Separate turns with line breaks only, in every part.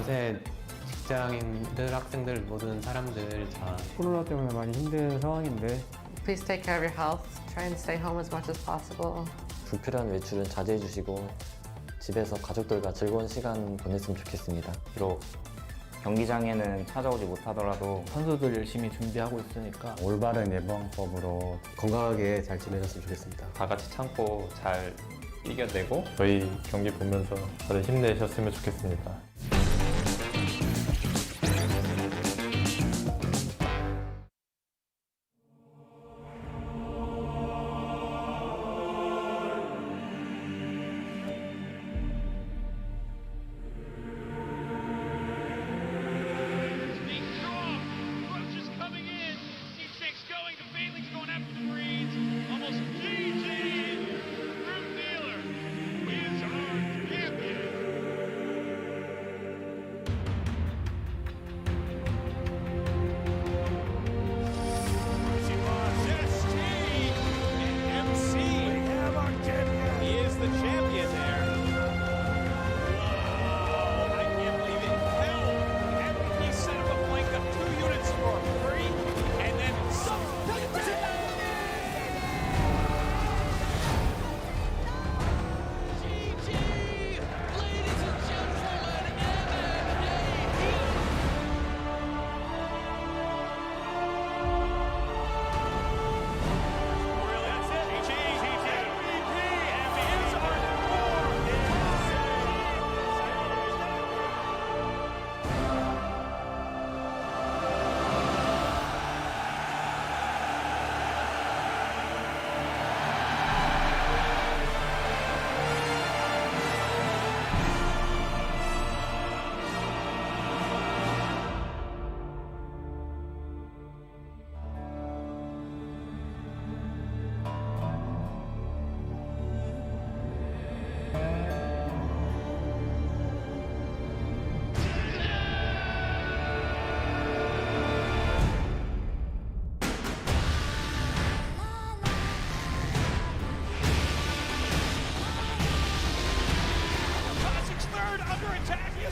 요새 직장인들, 학생들, 모든 사람들 다
코로나 때문에 많이 힘든 상황인데
Please take care of your health. Try and stay home as much as possible.
불필요한 외출은 자제해 주시고 집에서 가족들과 즐거운 시간 보냈으면 좋겠습니다.
비록 경기장에는 찾아오지 못하더라도
선수들 열심히 준비하고 있으니까
올바른 예방법으로
건강하게 잘 지내셨으면 좋겠습니다.
다 같이 참고 잘 이겨내고 저희 경기 보면서 다들 힘내셨으면 좋겠습니다.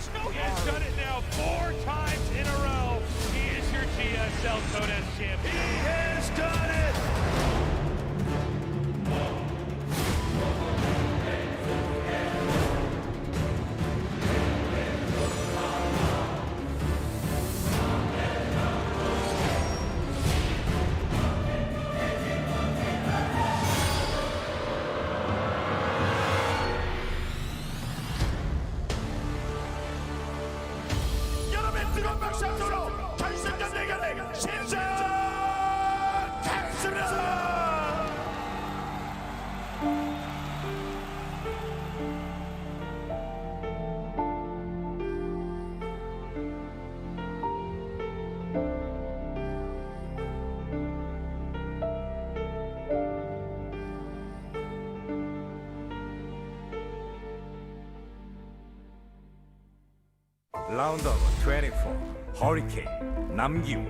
He has done it now 4 times in a row. He is your GSL Contest champion. He has done it! 뜨거운 박수로 결승전 대결의 시작했습니다.
라운드 오브 24 허리케인 남기우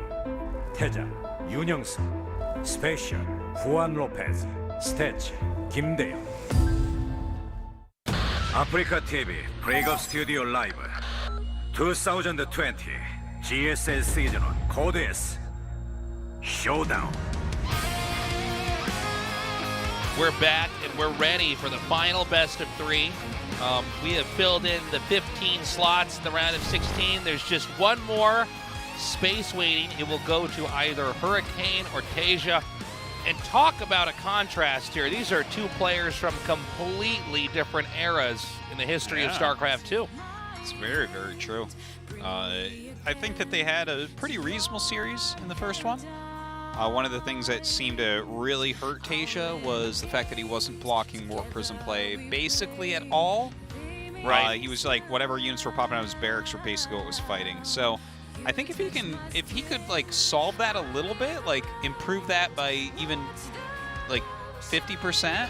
태자 윤영석 스페셜 후안 로페즈 스태치 김대영 아프리카 TV 브레이크업 스튜디오 라이브 2020 GSL 시즌 1 코드 S 쇼다운.
We're back and we're ready for the final best of 3. We have filled in the 15 slots in the round of 16. There's just one more space waiting. It will go to either Hurricane or Taeja. And talk about a contrast here. These are 2 players from completely different eras in the history of Starcraft 2.
It's very, very true. I think that they had a pretty reasonable series in the first one. One of the things that seemed to really hurt Taeja was the fact that he wasn't blocking Warp Prism play basically at all.
Right.
He was like, whatever units were popping out of his barracks were basically what was fighting. So I think if he could like solve that a little bit, like improve that by even like 50%,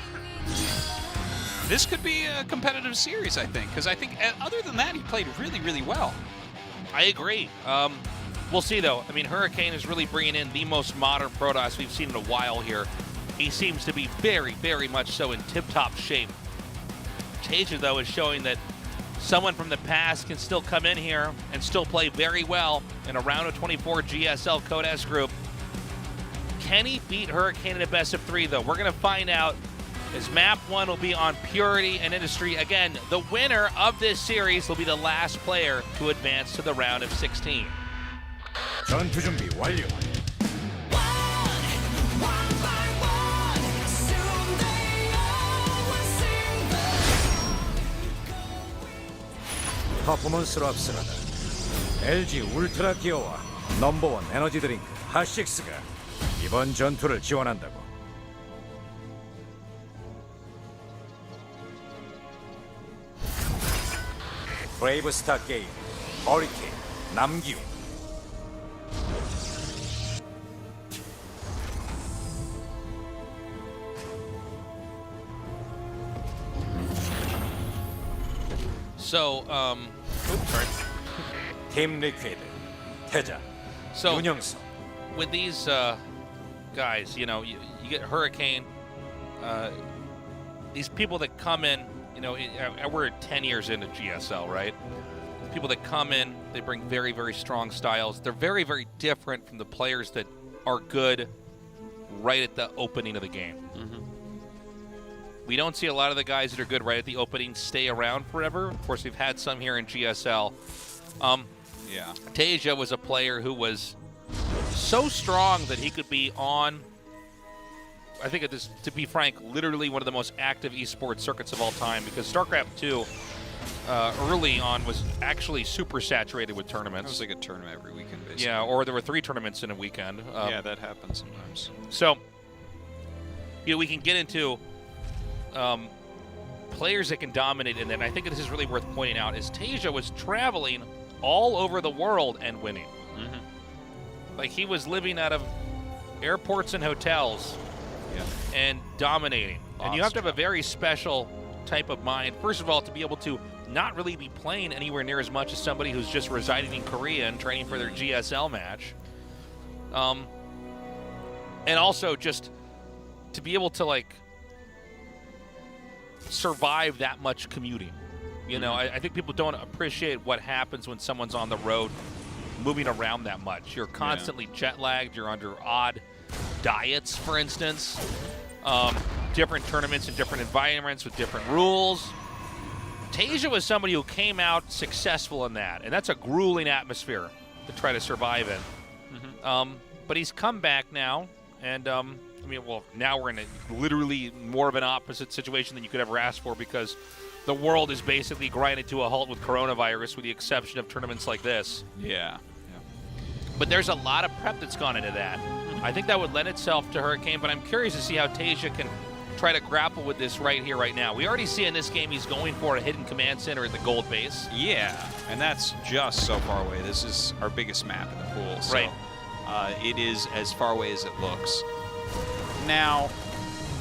this could be a competitive series, I think. Because I think other than that, he played really, really well.
I agree. We'll see, though. I mean, Hurricane is really bringing in the most modern Protoss we've seen in a while here. He seems to be very, very much so in tip-top shape. Taeja, though, is showing that someone from the past can still come in here and still play very well in a round of 24 GSL Code S group. Can he beat Hurricane in a best of 3, though? We're going to find out, as map 1 will be on Purity and Industry. Again, the winner of this series will be the last player to advance to the round of 16.
전투 준비 완료. 퍼포먼스로 앞서가다 LG 울트라 기어와 넘버원 에너지 드링크 핫식스가 이번 전투를 지원한다고. 브레이브 스타 게임 허리케인 남기웅.
So, oops, sorry.
팀 리퀴드 태자
So,
윤영석.
with these guys, you know, you get Hurricane, these people that come in, you know, we're 10 years into GSL, right? People that come in, they bring very, very strong styles. They're very, very different from the players that are good right at the opening of the game. We don't see a lot of the guys that are good right at the opening stay around forever. Of course, we've had some here in GSL.
Yeah.
Taeja was a player who was so strong that he could be on, I think, to be frank, literally one of the most active esports circuits of all time, because Starcraft 2 early on was actually super saturated with tournaments.
It was like a tournament every weekend, basically.
Yeah, or there were 3 tournaments in a weekend.
Yeah, that happens sometimes.
So, you know, we can get into players that can dominate, and then I think this is really worth pointing out, is Taeja was traveling all over the world and winning. Like, he was living out of airports and hotels and dominating. And you have to have a very special type of mind, first of all, to be able to not really be playing anywhere near as much as somebody who's just residing in Korea and training for their GSL match. And also just to be able to, like, survive that much commuting. You know, I think people don't appreciate what happens when someone's on the road moving around that much. You're constantly jet lagged. You're under odd diets, for instance. Different tournaments in different environments with different rules. Taeja was somebody who came out successful in that, and that's a grueling atmosphere to try to survive in. But he's come back now, and I mean, well, now we're in a literally more of an opposite situation than you could ever ask for, because the world is basically grinded to a halt with coronavirus, with the exception of tournaments like this.
Yeah.
But there's a lot of prep that's gone into that. I think that would lend itself to Hurricane, but I'm curious to see how Taeja can try to grapple with this right here, right now. We already see in this game he's going for a hidden command center at the gold base.
Yeah, and that's just so far away. This is our biggest map in the pool, so
right.
It is as far away as it looks. Now,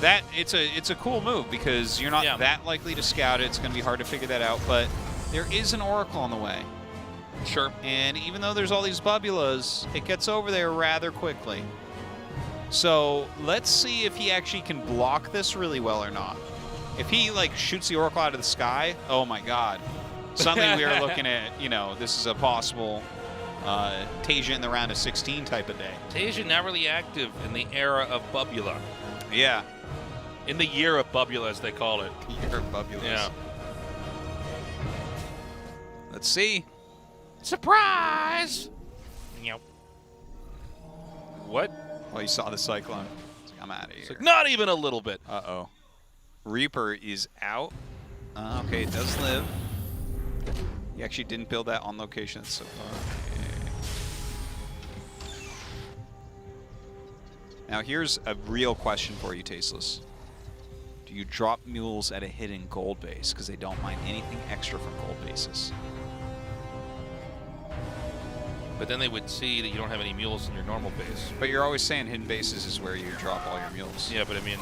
it's a cool move because you're not that likely to scout it. It's going to be hard to figure that out, but there is an Oracle on the way.
Sure.
And even though there's all these bubulas, it gets over there rather quickly. So let's see if he actually can block this really well or not. If he, like, shoots the Oracle out of the sky, oh my god. Suddenly we are looking at, you know, this is a possible Taeja in the round of 16 type of day.
Taeja not really active in the era of Bubula.
Yeah.
In the year of Bubula, as they call it.
Year of Bubulas.
Yeah.
Let's see.
Surprise! Yep. What?
Well, you saw the Cyclone. It's like, I'm out of here.
It's like, not even a little bit.
Uh-oh. Reaper is out. Okay, it does live. He actually didn't build that on location so far. Okay. Now here's a real question for you, Tasteless. Do you drop mules at a hidden gold base because they don't mind anything extra from gold bases?
But then they would see that you don't have any mules in your normal base.
But you're always saying hidden bases is where you drop all your mules.
Yeah, but I mean...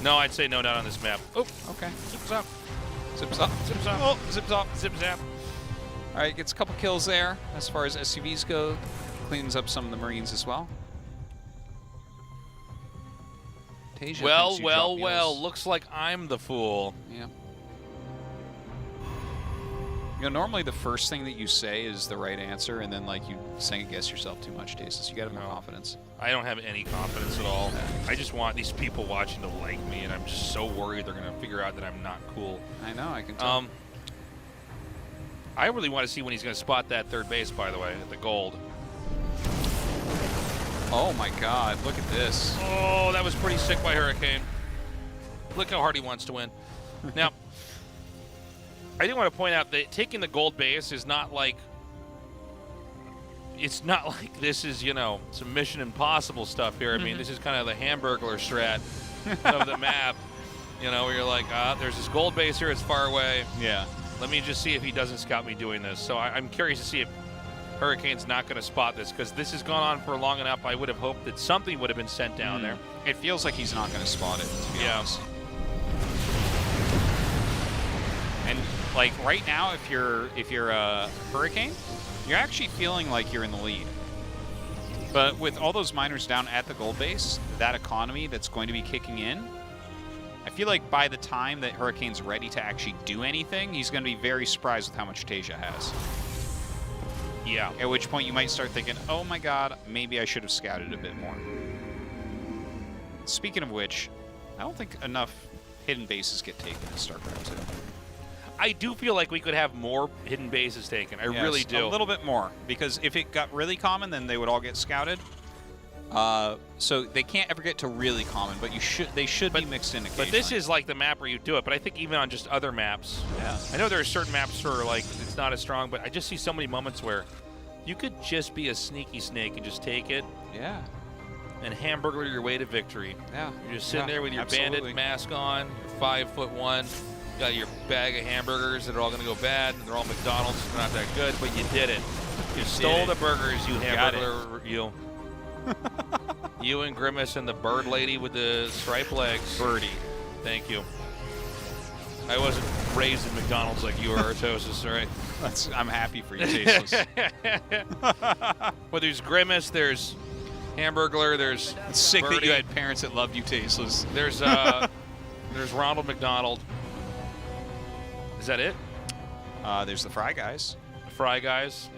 no, I'd say no, not on this map. Oh,
okay.
Zips up.
Zips up.
Zips up.
Oh, zips up.
Zip zap.
All right, gets a couple kills there. As far as SUVs go, cleans up some of the Marines as well. Taeja
Well,
thinks you drop mules.
looks like I'm the fool.
Yeah. You know, normally the first thing that you say is the right answer, and then like you second guess yourself too much, Tasteless. You got to have confidence.
I don't have any confidence at all. I just want these people watching to like me, and I'm just so worried they're going to figure out that I'm not cool.
I know, I can tell.
I really want to see when he's going to spot that third base, by the way, at the gold.
Oh my God, look at this.
Oh, that was pretty sick by Hurricane. Look how hard he wants to win. Now, I do want to point out that taking the gold base is not like, it's not like this is, you know, some Mission Impossible stuff here. I mean, this is kind of the Hamburglar strat of the map, you know, where you're like, there's this gold base here, it's far away.
Yeah.
Let me just see if he doesn't scout me doing this. So I'm curious to see if Hurricane's not going to spot this, because this has gone on for long enough. I would have hoped that something would have been sent down there.
It feels like he's not going to spot it, to be honest. And like right now, if you're a Hurricane, you're actually feeling like you're in the lead. But with all those miners down at the gold base, that economy that's going to be kicking in, I feel like by the time that Hurricane's ready to actually do anything, he's going to be very surprised with how much Taeja has.
Yeah.
At which point you might start thinking, oh my God, maybe I should have scouted a bit more. Speaking of which, I don't think enough hidden bases get taken in StarCraft 2.
I do feel like we could have more hidden bases taken. I really do.
A little bit more, because if it got really common, then they would all get scouted. So they can't ever get to really common, but they should be mixed in occasionally.
But this is like the map where you do it. But I think even on just other maps, I know there are certain maps where like it's not as strong, but I just see so many moments where you could just be a sneaky snake and just take it.
Yeah.
And hamburger your way to victory.
Yeah.
You're just sitting there with your bandit mask on, you're 5'1", got your bag of hamburgers that are all going to go bad, and they're all McDonald's, they're not that good, but you did it. You stole the burgers, you hamburger, you. You and Grimace and the bird lady with the striped legs.
Birdie.
Thank you. I wasn't raised in McDonald's like you were, Artosis, all right?
I'm happy for you, Tasteless.
Well, there's Grimace, there's Hamburglar, there's
It's sick
Birdie.
that you had parents that loved you, Tasteless.
There's Ronald McDonald. Is that it?
There's the Fry Guys.
The Fry Guys.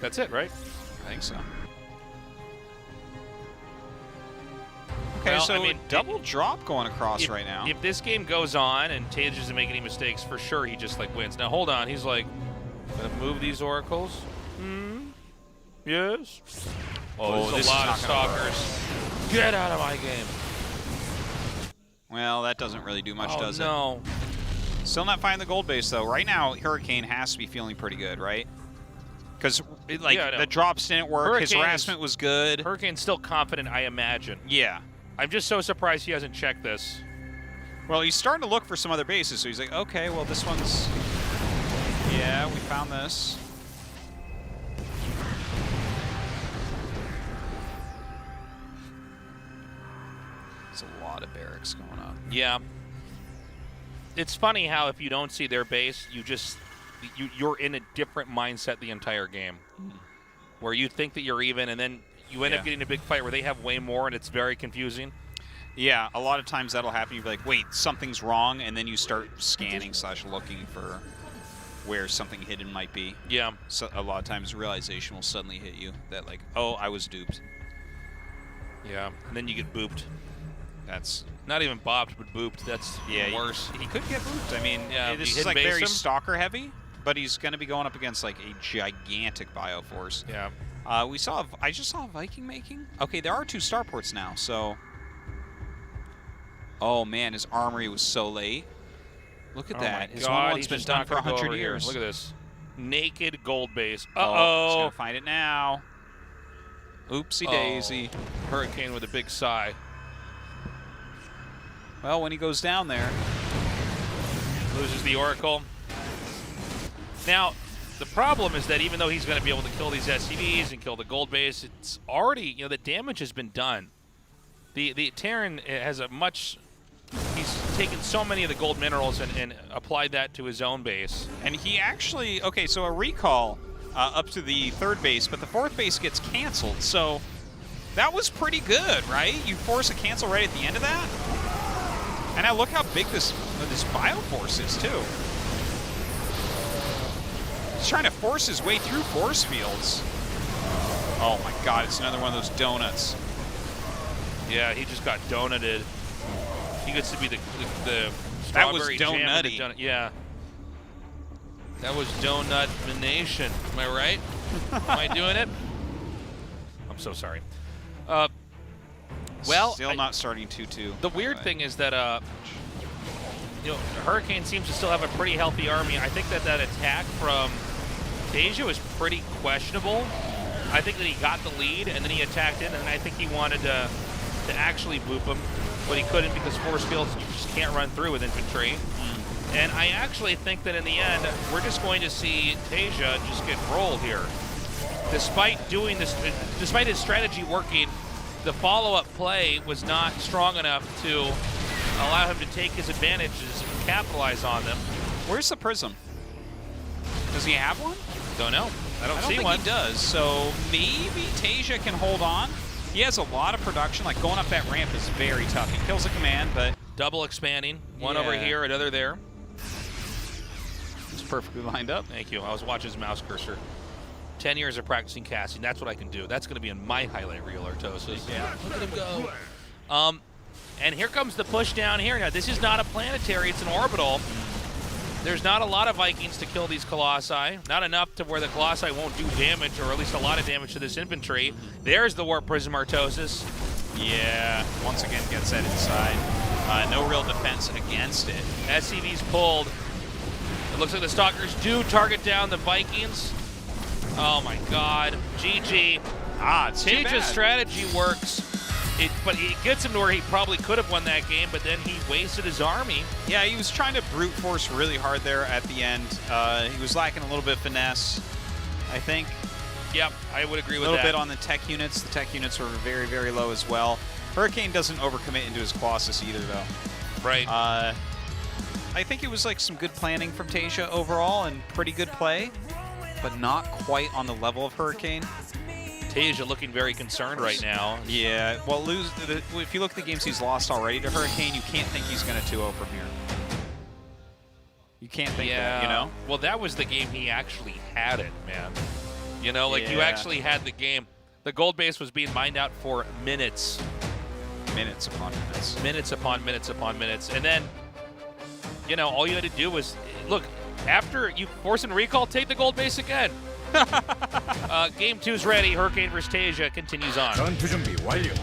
That's it, right?
I think so. Okay,
Well,
so
I mean,
double drop going across right now.
If this game goes on and Taeja doesn't make any mistakes, for sure he just like wins. Now hold on, he's like, gonna move these oracles. Yes. Oh, there's
this
a lot of
is not gonna
stalkers. Get out of my game.
Well, that doesn't really do much, does it?
No.
Still not finding the gold base though. Right now, Hurricane has to be feeling pretty good, right? Because like the drops didn't work. His harassment was good.
Hurricane's still confident, I imagine.
Yeah.
I'm just so surprised he hasn't checked this.
Well, he's starting to look for some other bases, so he's like, okay, well, this one's... Yeah, we found this. There's a lot of barracks going on.
Yeah. It's funny how if you don't see their base, you're in a different mindset the entire game. Where you think that you're even, and then you end up getting a big fight where they have way more, and it's very confusing.
Yeah, a lot of times that'll happen. You'll be like, wait, something's wrong, and then you start scanning / looking for where something hidden might be.
Yeah.
So a lot of times realization will suddenly hit you that like, oh, I was duped.
Yeah, and then you get booped.
That's
not even bopped, but booped. That's worse.
He could get booped. I mean, this is like very stalker heavy, but he's going to be going up against like a gigantic bioforce.
Yeah.
I just saw a Viking making. Okay, there are 2 starports now, so. Oh man, his armory was so late. Look at that. His one's been done for 100 years.
Look at this. Naked gold base.
Uh-oh. He's going to find it now. Oopsie daisy.
Hurricane with a big sigh.
Well, when he goes down there.
Loses the Oracle. Now, the problem is that even though he's going to be able to kill these SCVs and kill the gold base, it's already, the damage has been done. The Terran has a much... He's taken so many of the gold minerals and applied that to his own base.
And he actually... Okay, so a recall up to the 3rd base, but the 4th base gets canceled, so that was pretty good, right? You force a cancel right at the end of that? And now look how big this Bioforce is, too. He's trying to force his way through force fields. Oh my god, it's another one of those donuts.
Yeah, he just got donuted. He gets to be the
That was
strawberry jam with
donutty.
the donut. Yeah. That was donut nation. Am I right? Am I doing it? I'm so sorry. Well,
still not starting 2-2.
The weird thing is that Hurricane seems to still have a pretty healthy army. I think that attack from Taeja was pretty questionable. I think that he got the lead and then he attacked in, and I think he wanted to actually boop him, but he couldn't because force fields you just can't run through with infantry. And I actually think that in the end, we're just going to see Taeja just get rolled here. Despite doing this, despite his strategy working, the follow-up play was not strong enough to allow him to take his advantages and capitalize on them.
Where's the Prism? Does he have one?
Don't know. I don't see
think
one.
he does. So maybe Taeja can hold on. He has a lot of production. Like going up that ramp is very tough. He kills a command, but
double expanding. One over here, another there.
It's perfectly lined up.
Thank you. I was watching his mouse cursor. 10 years of practicing casting. That's what I can do. That's going to be in my highlight reel, Artosis.
Yeah.
Look at him go. And here comes the push down here. Now, this is not a planetary. It's an orbital. There's not a lot of Vikings to kill these Colossi. Not enough to where the Colossi won't do damage, or at least a lot of damage to this infantry. There's the Warp Prism, Artosis.
Yeah, once again gets that inside. No real defense against it.
SCV's pulled. It looks like the Stalkers do target down the Vikings. Oh my god. GG.
It's too
Taeja's
bad.
strategy works. But it gets him to where he probably could have won that game, but then he wasted his army.
Yeah, he was trying to brute force really hard there at the end. He was lacking a little bit of finesse, I think.
Yep, I would agree with that.
A little bit on the tech units. The tech units were very, very low as well. Hurricane doesn't overcommit into his Colossus either, though.
Right.
I think it was like some good planning from Taeja overall and pretty good play, but not quite on the level of Hurricane.
Taeja looking very concerned right now.
Yeah, well, if you look at the games he's lost already to Hurricane, you can't think he's going to 2-0 from here. You can't think that, you know?
Well, that was the game he actually had it, man. You know, like you actually had the game. The gold base was being mined out for minutes.
Minutes upon minutes.
Minutes upon minutes upon minutes. And then, you know, all you had to do was, look, after you force and recall, take the gold base again. Game 2's ready. Hurricane vs. Taeja continues on.
전투 준비 완료.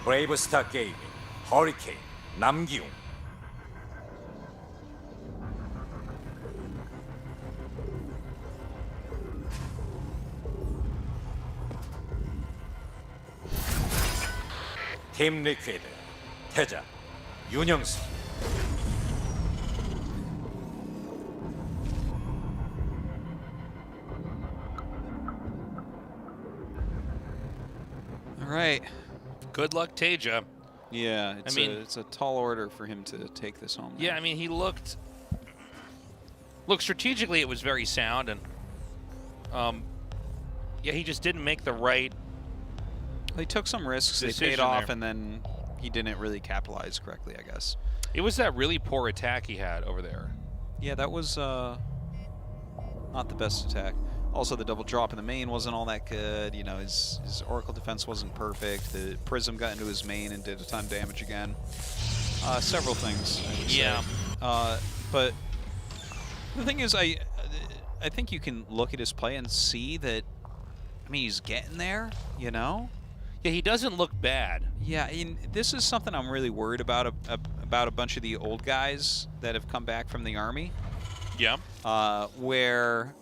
브레이브 스타 게이밍, 허리케인, 남기웅. 팀 리퀴드, 태자, 윤영수.
All right.
Good luck, Taeja.
Yeah, it's a tall order for him to take this home.
Yeah, I mean, he looked... Look, strategically, it was very sound, and... yeah, he just didn't make the right...
They took some risks, they paid off, and then he didn't really capitalize correctly, I guess.
It was that really poor attack he had over there.
Yeah, that was not the best attack. Also, the double drop in the main wasn't all that good. You know, his Oracle defense wasn't perfect. The Prism got into his main and did a ton of damage again. Several things, I would say. But the thing is, I think you can look at his play and see that, I mean, he's getting there, you know?
Yeah, he doesn't look bad.
Yeah, and this is something I'm really worried about a bunch of the old guys that have come back from the Army.
Yeah.
Where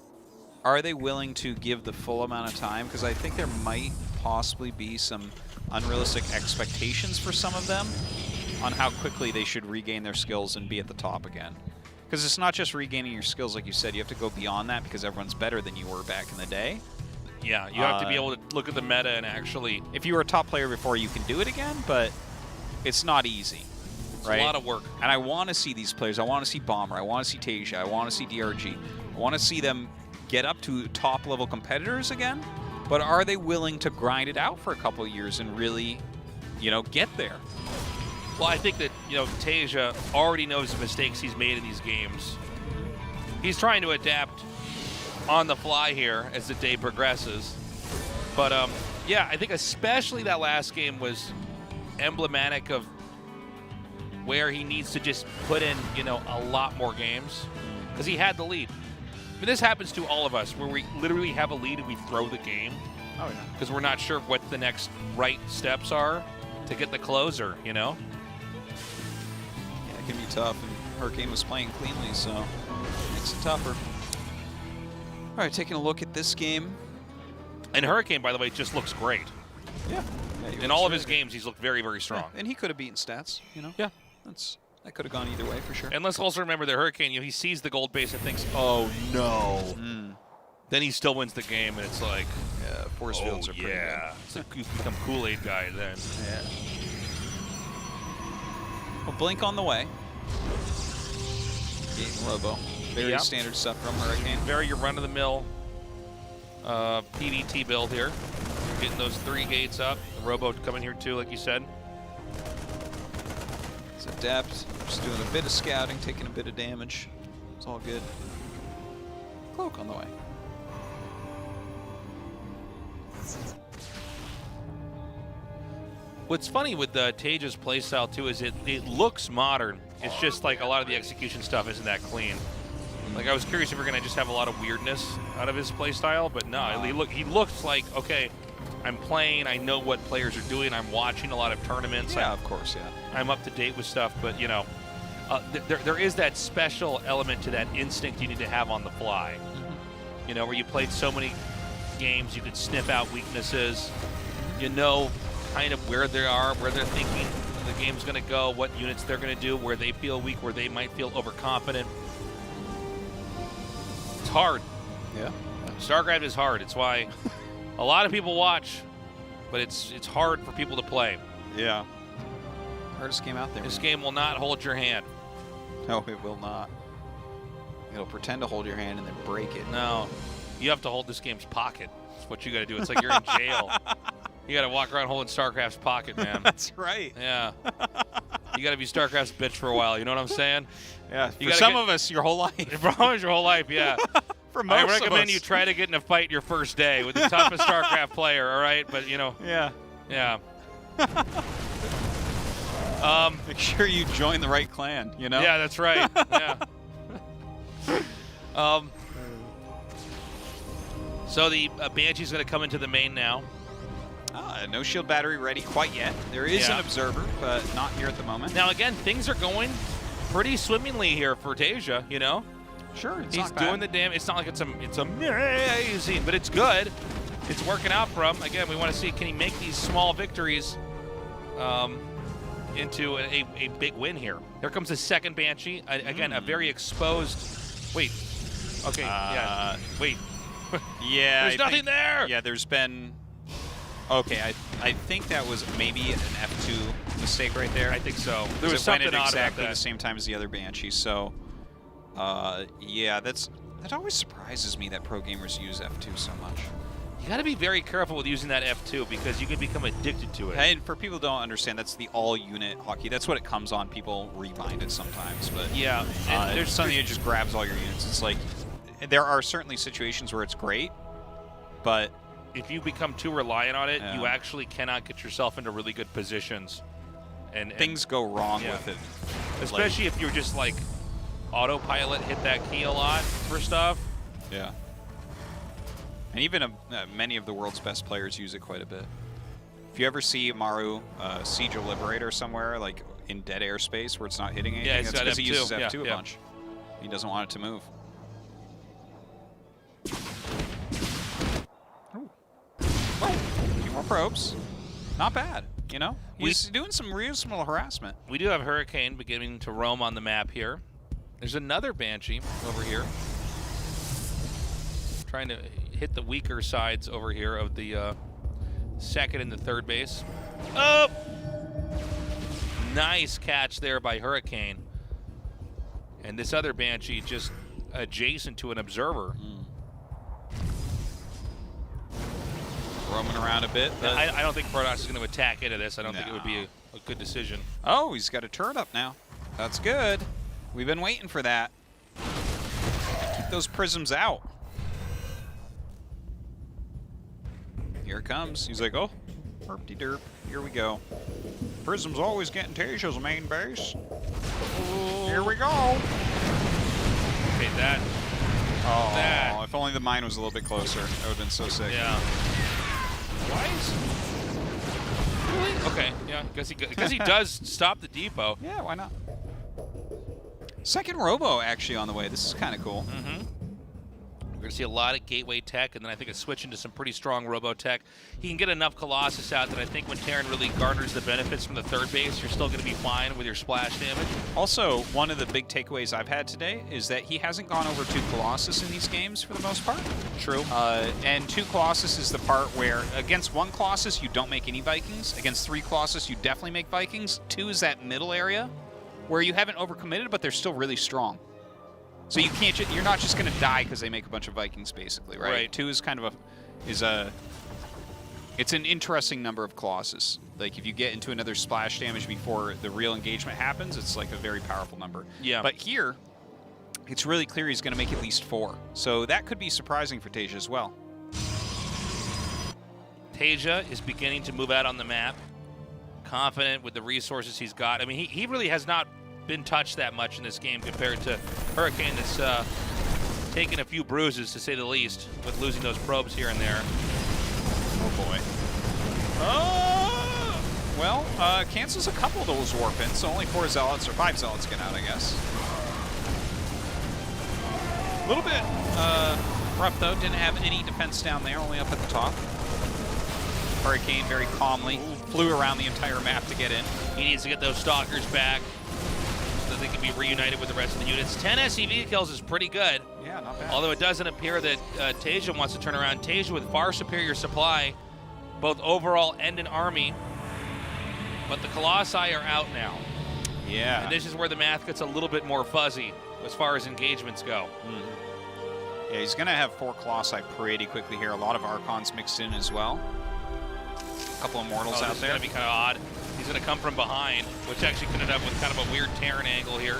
are they willing to give the full amount of time? Because I think there might possibly be some unrealistic expectations for some of them on how quickly they should regain their skills and be at the top again. Because it's not just regaining your skills, like you said. You have to go beyond that because everyone's better than you were back in the day.
Yeah, you have to be able to look at the meta and actually...
If you were a top player before, you can do it again, but it's not easy.
It's
right?
a lot of work.
And I want to see these players. I want to see Bomber. I want to see Taeja. I want to see DRG. I want to see them get up to top-level competitors again, but are they willing to grind it out for a couple of years and really, you know, get there?
Well, I think that, you know, Taeja already knows the mistakes he's made in these games. He's trying to adapt on the fly here as the day progresses. But, yeah, I think especially that last game was emblematic of where he needs to just put in, you know, a lot more games because he had the lead. I mean, this happens to all of us where we literally have a lead and we throw the game.
Oh, yeah.
Because we're not sure what the next right steps are to get the closer, you know?
Yeah, it can be tough, and Hurricane was playing cleanly, so it makes it tougher. All right, taking a look at this game.
And Hurricane, by the way, just looks great.
Yeah.
In all of his games, he's looked very, very strong.
Yeah, and he could have beaten stats, you know?
Yeah.
That could have gone either way for sure.
And let's also remember that Hurricane, you know, he sees the gold base and thinks, oh, no. Then he still wins the game, and it's like,
yeah, force fields are pretty good.
It's like you become Kool-Aid guy then.
Yeah. Well, Blink on the way. Beating Robo. Very standard stuff from Hurricane.
Very your run-of-the-mill PvT build here. Getting those 3 gates up. The Robo coming here too, like you said.
It's adept. Just doing a bit of scouting, taking a bit of damage. It's all good. Cloak on the way.
What's funny with Taeja's playstyle too is it looks modern. It's just like a lot of the execution stuff isn't that clean. Like I was curious if we're gonna just have a lot of weirdness out of his playstyle, but no, he looks like, okay, I'm playing, I know what players are doing, I'm watching a lot of tournaments.
Yeah, of course, yeah.
I'm up to date with stuff, but you know, there is that special element to that instinct you need to have on the fly. You know, where you played so many games, you could sniff out weaknesses. You know kind of where they are, where they're thinking the game's going to go, what units they're going to do, where they feel weak, where they might feel overconfident. It's hard.
Yeah.
StarCraft is hard. It's why a lot of people watch, but it's hard for people to play.
Yeah. Hardest game out there.
This game will not hold your hand.
No, it will not. It'll pretend to hold your hand and then break it.
No. You have to hold this game's pocket. That's what you got to do. It's like you're in jail. You got to walk around holding StarCraft's pocket, man.
That's right.
Yeah. You got to be StarCraft's bitch for a while. You know what I'm saying?
Yeah. For some of us, your whole life.
For your whole life, yeah.
For most of us.
I recommend you try to get in a fight your first day with the toughest StarCraft player, all right? But, you know.
Yeah.
Yeah.
Make sure you join the right clan, you know?
Yeah, that's right. Yeah. So the Banshee's going to come into the main now.
No shield battery ready quite yet. There is an observer, but not here at the moment.
Now, again, things are going pretty swimmingly here for Taeja, you know?
Sure,
He's doing the damage. It's not like it's amazing, but it's good. It's working out for him. Again, we want to see, can he make these small victories into a big win here? Here comes the second Banshee. Again, a very exposed... Wait. Okay, yeah. Wait.
Yeah.
There's nothing there!
Yeah, there's been... Okay, I think that was maybe an F2 mistake right there.
I think so. There was something odd
exactly
about that.
the same time as the other Banshee. So, yeah, that always surprises me that pro gamers use F2 so much.
You got to be very careful with using that F2 because you could become addicted to it.
And for people who don't understand, that's the all-unit hotkey. That's what it comes on. People rebind it sometimes, but
yeah,
there's something that just grabs all your units. It's like there are certainly situations where it's great, but
if you become too reliant on it, you actually cannot get yourself into really good positions. And
things go wrong with it.
Especially if you're just like autopilot, hit that key a lot for stuff.
Yeah. And even many of the world's best players use it quite a bit. If you ever see Maru Siege of Liberator somewhere, like in dead airspace where it's not hitting anything, that's because he uses F2 a bunch. He doesn't want it to move. A few more probes. Not bad, you know? He's doing some reasonable harassment.
We do have Hurricane beginning to roam on the map here. There's another Banshee over here. Trying to hit the weaker sides over here of the second and the third base. Oh! Nice catch there by Hurricane. And this other Banshee just adjacent to an observer.
Roaming around a bit. But
I don't think Protoss is going to attack into this. I don't think it would be a good decision.
Oh, he's got a turret up now. That's good. We've been waiting for that. Keep those prisms out. Here it comes. He's like, oh, herp-de-derp. Here we go. Prism's always getting Taeja's main base. Here we go.
Okay, that.
Oh,
That.
if only the mine was a little bit closer. That would have been so sick.
Yeah. Why is... Really? Okay, yeah, because he does stop the depot.
Yeah, why not? Second Robo actually on the way. This is kind of cool.
We're going to see a lot of gateway tech, and then I think a switch into some pretty strong robo tech. He can get enough Colossus out that I think when Terran really garners the benefits from the third base, you're still going to be fine with your splash damage.
Also, one of the big takeaways I've had today is that he hasn't gone over 2 Colossus in these games for the most part.
True.
And 2 Colossus is the part where against 1 Colossus you don't make any Vikings. Against 3 Colossus you definitely make Vikings. 2 is that middle area where you haven't overcommitted, but they're still really strong. So you can't. You're not just going to die because they make a bunch of Vikings, basically, right?
Right.
2 is kind of it's an interesting number of Colossus. Like if you get into another splash damage before the real engagement happens, it's like a very powerful number.
Yeah.
But here, it's really clear he's going to make at least 4. So that could be surprising for Taeja as well.
Taeja is beginning to move out on the map, confident with the resources he's got. I mean, he really has not been touched that much in this game compared to Hurricane that's taken a few bruises, to say the least, with losing those probes here and there.
Oh boy. Well, cancels a couple of those warp ins, so only 4 Zealots or 5 Zealots get out, I guess. A little bit rough though, didn't have any defense down there, only up at the top. Hurricane very calmly flew around the entire map to get in.
He needs to get those Stalkers back so that they can be reunited with the rest of the units. 10 SCV kills is pretty good.
Yeah, not bad.
Although it doesn't appear that Taeja wants to turn around. Taeja with far superior supply, both overall and in army. But the Colossi are out now.
Yeah.
And this is where the math gets a little bit more fuzzy as far as engagements go.
Yeah, he's going to have 4 Colossi pretty quickly here. A lot of Archons mixed in as well. A couple of Mortals out
This
there.
is going to be kind of odd. He's going to come from behind, which actually could end up with kind of a weird Terran angle here.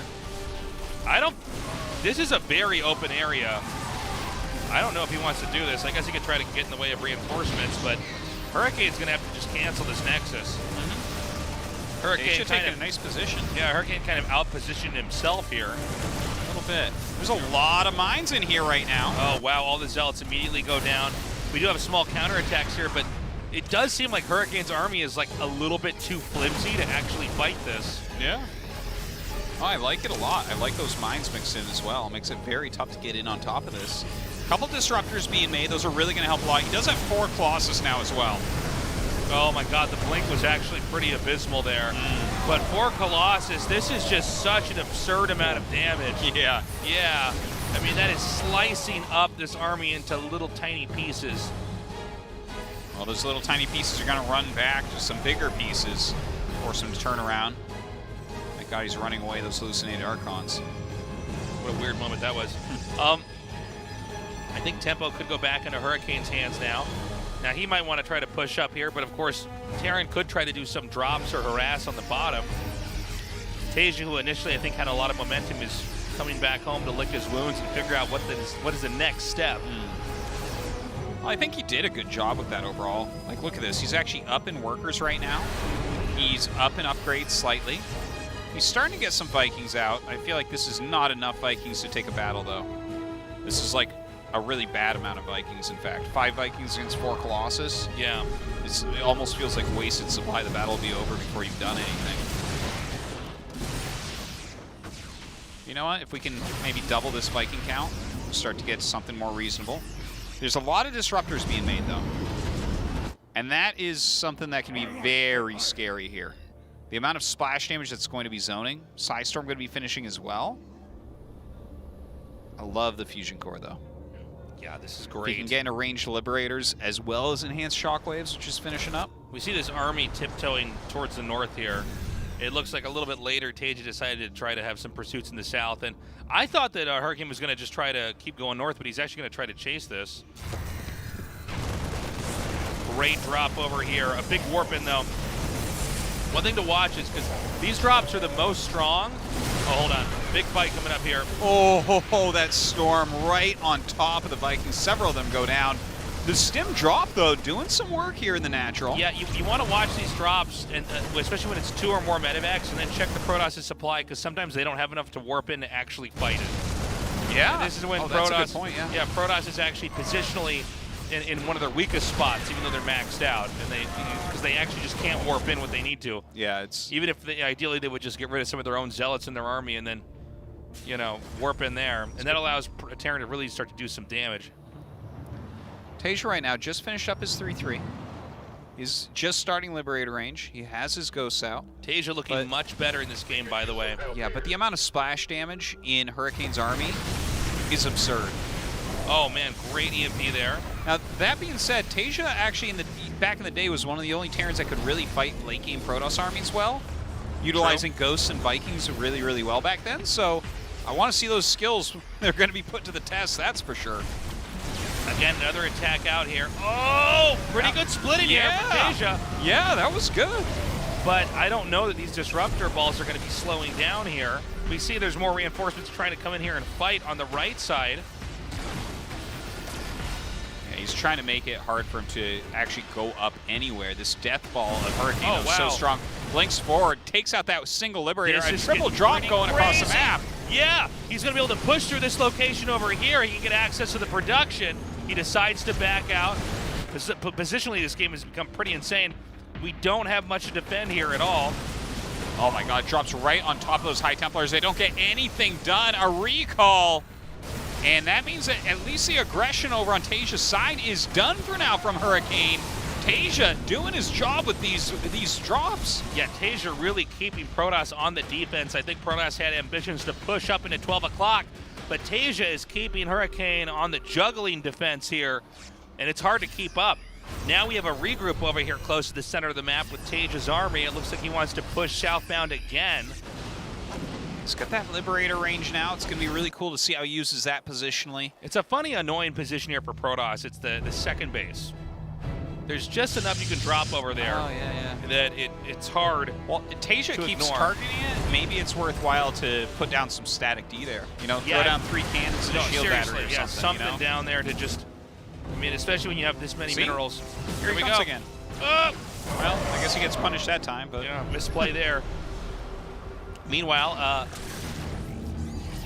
This is a very open area. I don't know if he wants to do this. I guess he could try to get in the way of reinforcements, but Hurricane's going to have to just cancel this Nexus. Hurricane
should take a nice position.
Yeah, Hurricane kind of out-positioned himself here.
A little bit. There's a lot of mines in here right now.
Oh, wow, all the Zealots immediately go down. We do have small counterattacks here, but it does seem like Hurricane's army is like a little bit too flimsy to actually fight this.
Yeah. Oh, I like it a lot. I like those mines mixed in as well. It makes it very tough to get in on top of this. A couple disruptors being made. Those are really going to help a lot. He does have 4 Colossus now as well.
Oh my god, the blink was actually pretty abysmal there. But for Colossus, this is just such an absurd amount of damage.
Yeah.
Yeah. I mean, that is slicing up this army into little tiny pieces.
Well, those little tiny pieces are going to run back to some bigger pieces, force them to turn around. Thank God he's running away those hallucinated Archons.
What a weird moment that was. I think tempo could go back into Hurricane's hands now. Now, he might want to try to push up here, but of course, Terran could try to do some drops or harass on the bottom. Taeja, who initially I think had a lot of momentum, is coming back home to lick his wounds and figure out what is the next step.
Well, I think he did a good job with that overall. Like, look at this. He's actually up in workers right now. He's up in upgrades slightly. He's starting to get some Vikings out. I feel like this is not enough Vikings to take a battle, though. This is like a really bad amount of Vikings, in fact. 5 Vikings against 4 Colossus.
Yeah.
It almost feels like wasted supply. The battle will be over before you've done anything. You know what? If we can maybe double this Viking count, we'll start to get something more reasonable. There's a lot of disruptors being made, though. And that is something that can be very scary here. The amount of splash damage that's going to be zoning. Psystorm going to be finishing as well. I love the Fusion Core, though.
Yeah, this is
If
great.
you can get into ranged Liberators as well as enhanced Shockwaves, which is finishing up.
We see this army tiptoeing towards the north here. It looks like a little bit later, Taeja decided to try to have some pursuits in the south, and I thought that Hurricane was going to just try to keep going north, but he's actually going to try to chase this. Great drop over here. A big warp in, though. One thing to watch is because these drops are the most strong. Oh, hold on. Big fight coming up here.
Oh, that storm right on top of the Vikings. Several of them go down. The stim drop, though, doing some work here in the natural.
Yeah, you want to watch these drops, and especially when it's 2 or more medevacs, and then check the Protoss' supply, because sometimes they don't have enough to warp in to actually fight it.
Yeah.
And this is when
Protoss,
Protoss,
that's a good point, yeah.
Protoss is actually positionally in one of their weakest spots, even though they're maxed out, and because they actually just can't warp in what they need to.
Yeah, it's
even if ideally they would just get rid of some of their own zealots in their army and then, warp in there, and that allows Terran to really start to do some damage.
Taeja right now just finished up his 3-3. He's just starting Liberator range. He has his ghosts out.
Taeja looking much better in this game, by the way.
Yeah, but the amount of splash damage in Hurricane's army is absurd.
Oh man, great EMP there.
Now that being said, Taeja actually back in the day was one of the only Terrans that could really fight late game Protoss armies well, utilizing ghosts and Vikings really, really well back then. So I want to see those skills. They're going to be put to the test, that's for sure.
Again, another attack out here. Oh, pretty good split in here for Taeja.
Yeah, that was good.
But I don't know that these disruptor balls are going to be slowing down here. We see there's more reinforcements trying to come in here and fight on the right side.
Yeah, he's trying to make it hard for him to actually go up anywhere. This death ball of Hurricane is so strong. Blinks forward, takes out that single Liberator, and triple drop going across the map.
Yeah, he's going to be able to push through this location over here. He can get access to the production. He decides to back out. Positionally, this game has become pretty insane. We don't have much to defend here at all.
Oh my god, drops right on top of those High Templars. They don't get anything done. A recall. And that means that at least the aggression over on Taeja's side is done for now from Hurricane. Taeja doing his job with these drops.
Yeah, Taeja really keeping Protoss on the defense. I think Protoss had ambitions to push up into 12 o'clock, but Taeja is keeping Hurricane on the juggling defense here, and it's hard to keep up. Now we have a regroup over here close to the center of the map with Taeja's army. It looks like he wants to push southbound again.
He's got that Liberator range now. It's going to be really cool to see how he uses that positionally.
It's a funny, annoying position here for Protoss. It's the second base. There's just enough you can drop over there that it's hard.
Well, Taeja keeps targeting it. Maybe it's worthwhile to put down some static D there. Throw down 3 cannons and a shield battery or something.
Down there to just, especially when you have this many minerals.
Here we go again.
Oh!
Well, I guess he gets punished that time, but
yeah, misplay there. Meanwhile,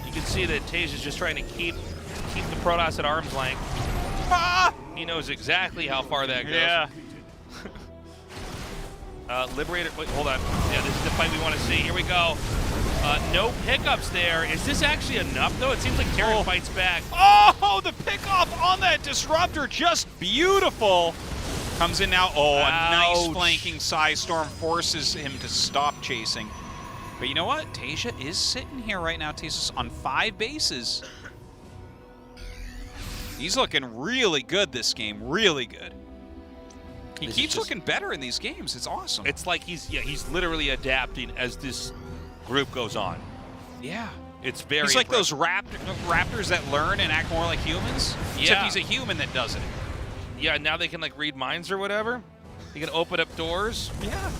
you can see that Taeja's just trying to keep the Protoss at arm's length.
Ah!
He knows exactly how far that goes.
Yeah.
Liberator, wait, hold on. Yeah, this is the fight we want to see. Here we go. No pickups there. Is this actually enough, though? It seems like Terran fights back.
Oh, the pickoff on that Disruptor, just beautiful. Comes in now. Oh, a nice flanking Psy Storm forces him to stop chasing. But you know what? Taeja is sitting here right now. Taeja's on 5 bases. He's looking really good this game, really good. He keeps looking better in these games. It's awesome.
It's like he's literally adapting as this group goes on.
Yeah.
It's very
He's like those raptors that learn and act more like humans, except he's a human that does it.
Yeah, now they can like read minds or whatever. They can open up doors.
Yeah.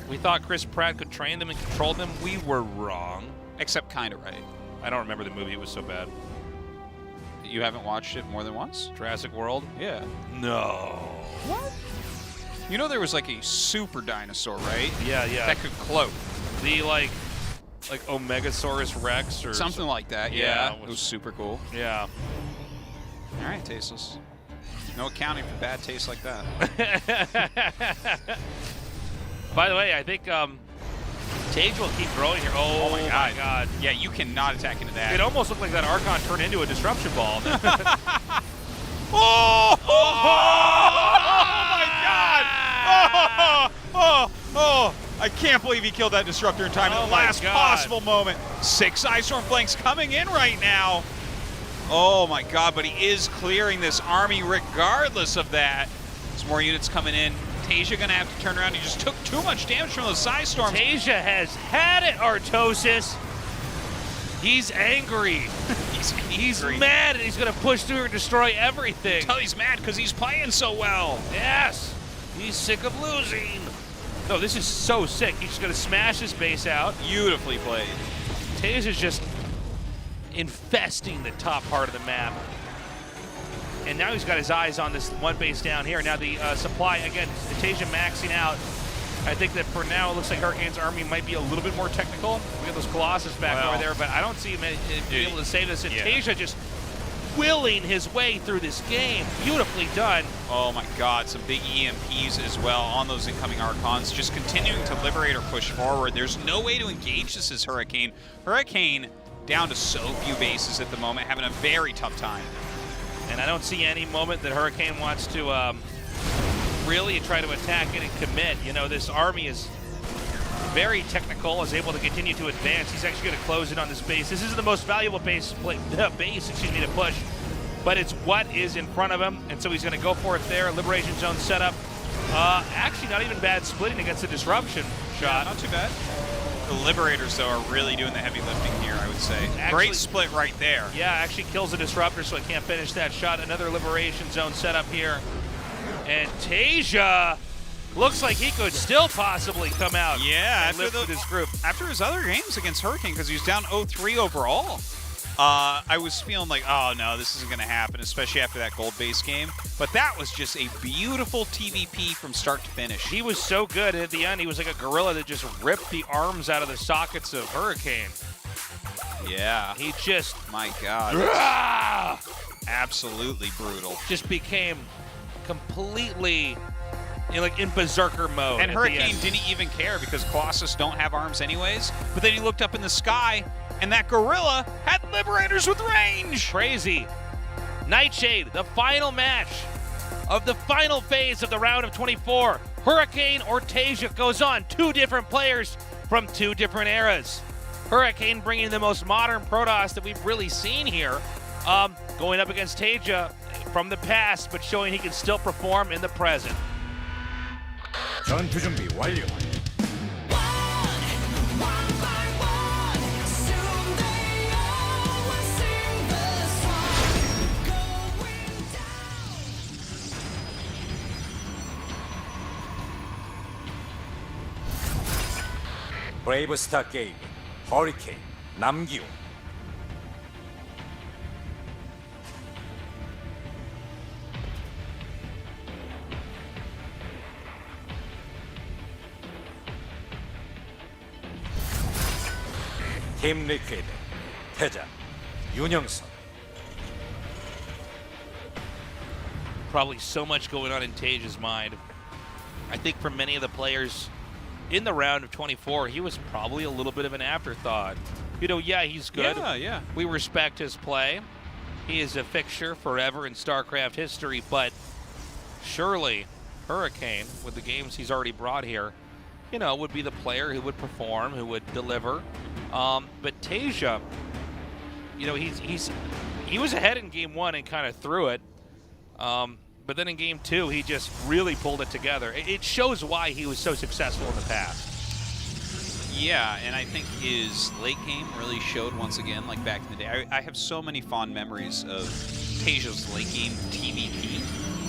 We thought Chris Pratt could train them and control them. We were wrong.
Except kind of right.
I don't remember the movie. It was so bad.
You haven't watched it more than once?
Jurassic World?
Yeah.
No.
What? You know there was like a super dinosaur, right?
Yeah.
That could cloak.
The like Omegasaurus Rex or
something like that. Yeah. It was super cool.
Yeah.
All right, tasteless. No accounting for bad taste like that.
By the way, I think Taeja will keep growing here. Oh my god.
Yeah, you cannot attack into that.
It almost looked like that Archon turned into a disruption ball.
Oh my god! Oh! I can't believe he killed that Disruptor in time at the last possible moment. 6 Ice Storm flanks coming in right now. Oh my god, but he is clearing this army regardless of that. There's more units coming in. Taeja gonna have to turn around? He just took too much damage from those side storms.
Taeja has had it, Artosis. He's angry. He's mad, and he's going to push through and destroy everything.
Oh, he's mad because he's playing so well.
Yes. He's sick of losing. No, this is so sick. He's just going to smash his base out.
Beautifully played.
Taeja's just infesting the top part of the map. And now he's got his eyes on this one base down here. Now the supply, again, Taeja maxing out. I think that for now, it looks like Hurricane's army might be a little bit more technical. We got those Colossus back over there, but I don't see him being able to save this. And Taeja just willing his way through this game. Beautifully done.
Oh my God, some big EMPs as well on those incoming Archons. Just continuing to liberate or push forward. There's no way to engage this as Hurricane. Hurricane down to so few bases at the moment, having a very tough time.
And I don't see any moment that Hurricane wants to really try to attack it and commit. You know, this army is very technical, is able to continue to advance. He's actually going to close in on this base. This isn't the most valuable base to push, but it's what is in front of him, and so he's going to go for it there. Liberation zone set up. Actually, not even bad splitting against the disruption shot.
Yeah, not too bad. The Liberators, though, are really doing the heavy lifting here, I would say.
Actually,
great split right there.
Yeah, actually kills the disruptor, so I can't finish that shot. Another Liberation zone set up here. And Taeja looks like he could still possibly come out and lift with his group.
After his other games against Hurricane, because he was down 0-3 overall, I was feeling like, oh no, this isn't going to happen, especially after that gold base game. But that was just a beautiful TVP from start to finish.
He was so good. At the end, he was like a gorilla that just ripped the arms out of the sockets of Hurricane.
Yeah.
He just...
My God. Absolutely brutal.
Just became completely like in berserker mode.
And Hurricane didn't even care because Colossus don't have arms anyways. But then he looked up in the sky, and that gorilla had Liberators with range.
Crazy. Nightshade, the final match of the final phase of the round of 24. Hurricane or Taeja goes on. Two different players from two different eras. Hurricane bringing the most modern Protoss that we've really seen here. Going up against Taeja from the past, but showing he can still perform in the present.
전투 준비 완료. 브레이브 스타 게임 허리케인 남기호. 팀 리퀴드 태자 윤영선.
Probably so much going on in Taeja's mind. I think for many of the players in the round of 24, he was probably a little bit of an afterthought. You know, yeah, he's good.
Yeah.
We respect his play. He is a fixture forever in Starcraft history, but surely Hurricane, with the games he's already brought here, you know, would be the player who would perform, who would deliver. But Taeja, you know, he was ahead in game one and kind of threw it. But then in game two, he just really pulled it together. It shows why he was so successful in the past.
Yeah, and I think his late game really showed once again, like back in the day. I have so many fond memories of Taeja's late game TVP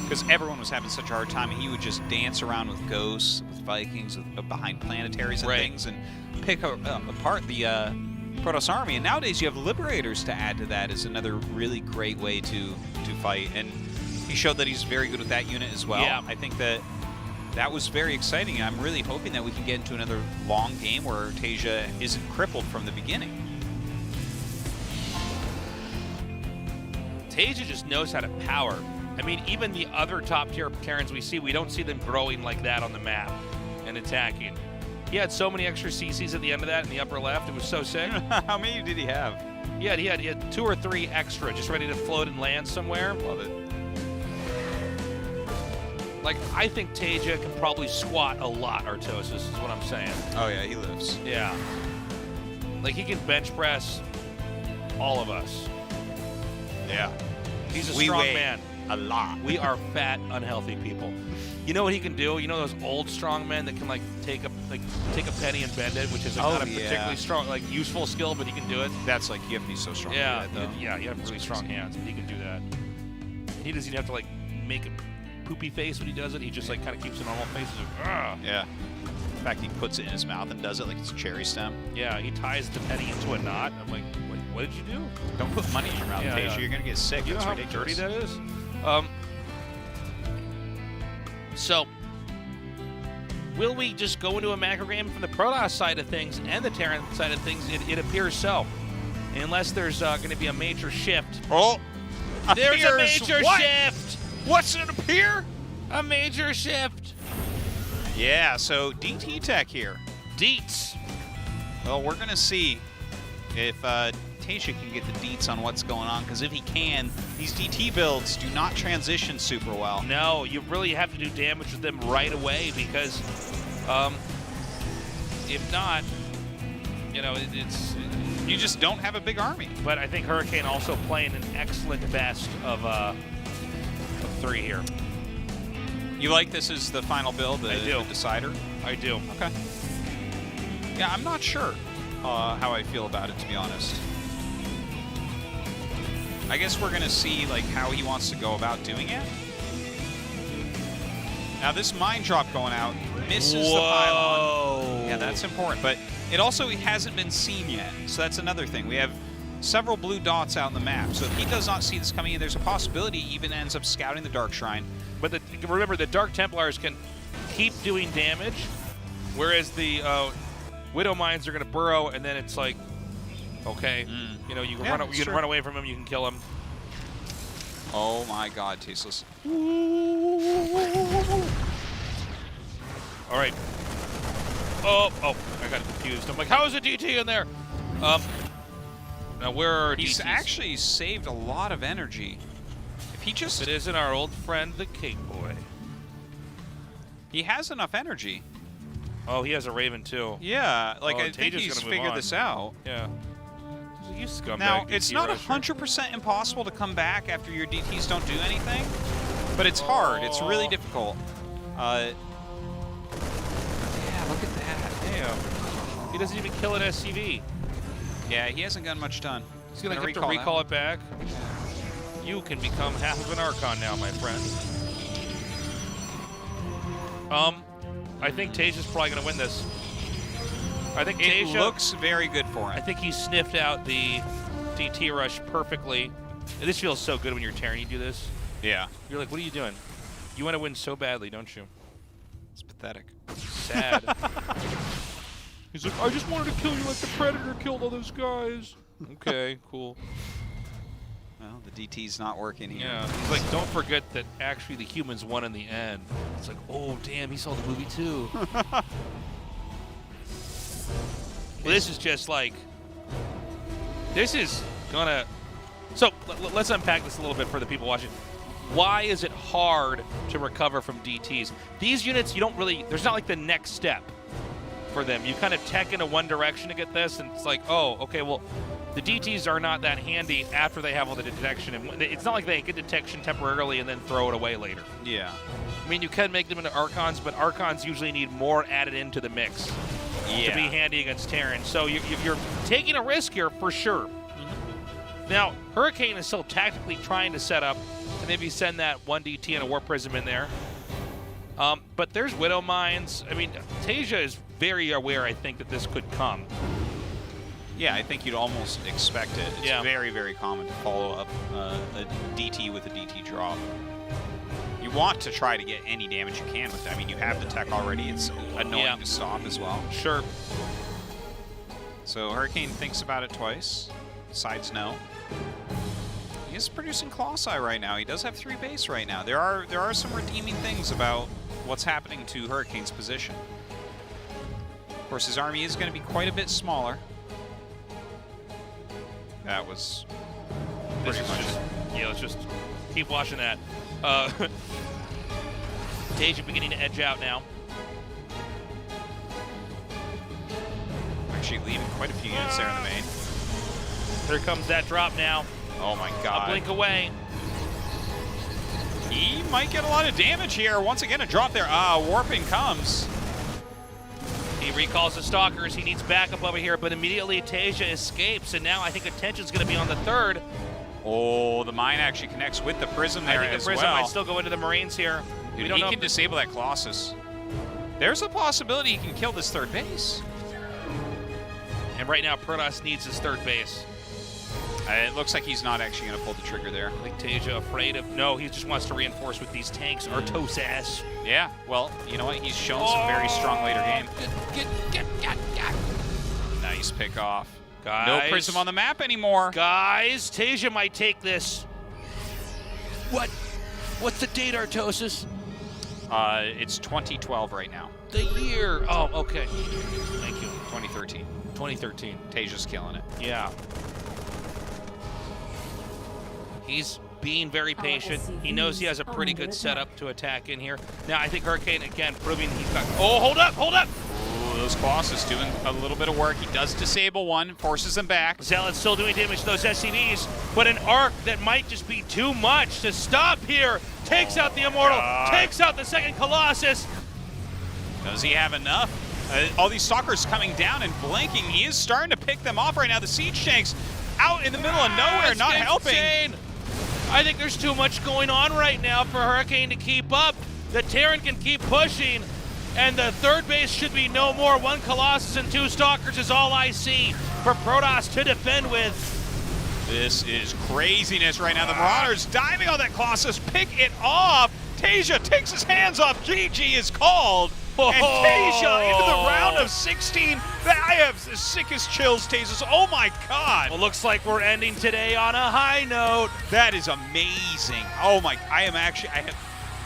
because everyone was having such a hard time. He would just dance around with ghosts, with Vikings, behind planetaries and things, and pick apart the Protoss army. And nowadays you have Liberators to add to that is another really great way to fight. And he showed that he's very good with that unit as well.
Yeah.
I think that was very exciting. I'm really hoping that we can get into another long game where Taeja isn't crippled from the beginning.
Taeja just knows how to power. I mean, even the other top-tier Terrans we don't see them growing like that on the map and attacking. He had so many extra CCs at the end of that in the upper left. It was so sick.
How many did he have?
He had 2 or 3 extra just ready to float and land somewhere.
Love it.
Like, I think Taeja can probably squat a lot, Artosis, is what I'm saying.
Oh, yeah, he lives.
Yeah. Like, he can bench press all of us.
Yeah.
He's a strong man.
A lot.
We are fat, unhealthy people. You know what he can do? You know those old strong men that can like take a penny and bend it, which is like, not a particularly strong, like useful skill, but he can do it.
That's like, you have to be so strong.
Yeah,
for that, though.
yeah, you have really strong hands, but he can do that. He doesn't even have to like make a poopy face when he does it. He just like kind of keeps a normal face. He's like, ah.
Yeah. In fact, he puts it in his mouth and does it like it's a cherry stem.
Yeah, he ties the penny into a knot. I'm like, what did you do?
Don't put money in your mouth, Taeja. You're gonna get sick.
You know
That's
how
ridiculous.
dirty that is? So, will we just go into a macrogram from the Protoss side of things and the Terran side of things? It appears so. Unless there's going to be a major shift.
Oh!
There's a major shift!
What's it appear?
A major shift!
Yeah, so DT Tech here.
Deets.
Well, we're going to see if Taeja can get the deets on what's going on, because if he can, these DT builds do not transition super well.
No, you really have to do damage with them right away, because if not, you know,
you just don't have a big army.
But I think Hurricane also playing an excellent best of 3 here.
You like this as the final build, the decider?
I do.
Okay. Yeah, I'm not sure how I feel about it, to be honest. I guess we're gonna see like how he wants to go about doing it. Now this mine drop going out misses the pylon. Yeah, that's important, but it also hasn't been seen yet. So that's another thing. We have several blue dots out in the map. So if he does not see this coming in, there's a possibility he even ends up scouting the Dark Shrine.
But remember, the Dark Templars can keep doing damage, whereas the Widow Mines are going to burrow, and then it's like, okay, you know, you can run away from him, you can kill him.
Oh my God, Tasteless.
All right. Oh, I got confused. I'm like, how is a DT in there? Now where are
He's
DTs?
actually saved a lot of energy. If he just...
It isn't our old friend, the Cake Boy.
He has enough energy.
Oh, he has a Raven too.
Yeah, like I think
Taeja's
he's
gonna move
figured
on.
this out.
Yeah. You scumbag.
Now,
DT
it's not
rusher.
100% impossible to come back after your DTs don't do anything, but it's hard. It's really difficult. Yeah, look at that.
Damn. He doesn't even kill an SCV.
Yeah, he hasn't gotten much done.
He's going to have to recall it back. You can become half of an Archon now, my friend. I think Taeja's probably going to win this. I think Taeja
looks very good for him.
I think he sniffed out the DT rush perfectly. This feels so good when you're Terran. You do this.
Yeah.
You're like, what are you doing? You want to win so badly, don't you?
It's pathetic.
Sad. He's like, I just wanted to kill you like the Predator killed all those guys. Okay, cool.
Well, the DT's not working here.
Yeah, he's like, don't forget that actually the humans won in the end. It's like, oh, damn, he saw the movie too. Well, this is just like, this is gonna, so let's unpack this a little bit for the people watching. Why is it hard to recover from DTs? These units, you don't really, there's not like the next step for them. You kind of tech into one direction to get this, and it's like, oh, okay, well, the DTs are not that handy after they have all the detection. And it's not like they get detection temporarily and then throw it away later.
Yeah.
I mean, you can make them into Archons, but Archons usually need more added into the mix to be handy against Terran. So you're taking a risk here for sure. Now, Hurricane is still tactically trying to set up to maybe send that 1 DT and a Warp Prism in there. But there's Widow Mines. I mean, Taeja is very aware, I think, that this could come.
Yeah, I think you'd almost expect it. It's very, very common to follow up a DT with a DT drop. You want to try to get any damage you can with it. I mean, you have the tech already. It's annoying to stop as well.
Sure.
So Hurricane thinks about it twice. Decides no. He is producing Colossi right now. He does have 3 base right now. There are some redeeming things about what's happening to Hurricane's position. Of course, his army is going to be quite a bit smaller. That was pretty much it.
Yeah, let's just keep watching that. Taeja beginning to edge out now.
Actually leaving quite a few units there in the main.
Here comes that drop now.
Oh my God.
A blink away.
he might get a lot of damage here. Once again, a drop there. Warping comes.
He recalls the Stalkers. He needs backup over here, but immediately Taeja escapes, and now I think attention's going to be on the third.
Oh, the mine actually connects with the Prism there
I think
as
the Prism
well.
might still go into the Marines here.
Dude,
we don't
he
know
can disable that Colossus. There's a possibility he can kill this third base.
And right now, Protoss needs his third base.
It looks like he's not actually going to pull the trigger there.
I think Taeja afraid of... No, he just wants to reinforce with these tanks. Artosis.
Yeah, well, you know what? He's shown some very strong later game. Nice pick off.
Guys.
No Prism on the map anymore.
Guys, Taeja might take this. What? What's the date, Artosis?
It's 2012 right now.
The year. Oh, okay. Thank you.
2013.
2013.
Taeja's killing it.
Yeah. He's being very patient. He knows he has a pretty good setup to attack in here. Now, I think Hurricane, again, proving he's got... Oh, hold up, hold up!
Ooh, those Colossus doing a little bit of work. He does disable one, forces him back.
Zealot's still doing damage to those SCVs, but an arc that might just be too much to stop here. Takes out the Immortal, takes out the second Colossus.
Does he have enough? All these Stalkers coming down and blinking. He is starting to pick them off right now. The Siege Tanks out in the middle of nowhere, not helping.
Insane. I think there's too much going on right now for Hurricane to keep up. The Terran can keep pushing, and the third base should be no more. One Colossus and two Stalkers is all I see for Protoss to defend with.
This is craziness right now. The Marauders diving on that Colossus, pick it off. Taeja takes his hands off. GG is called. And Taeja into the round of 16. I have the sickest chills, Taeja. Oh my God.
Well, looks like we're ending today on a high note.
That is amazing. Oh my, I have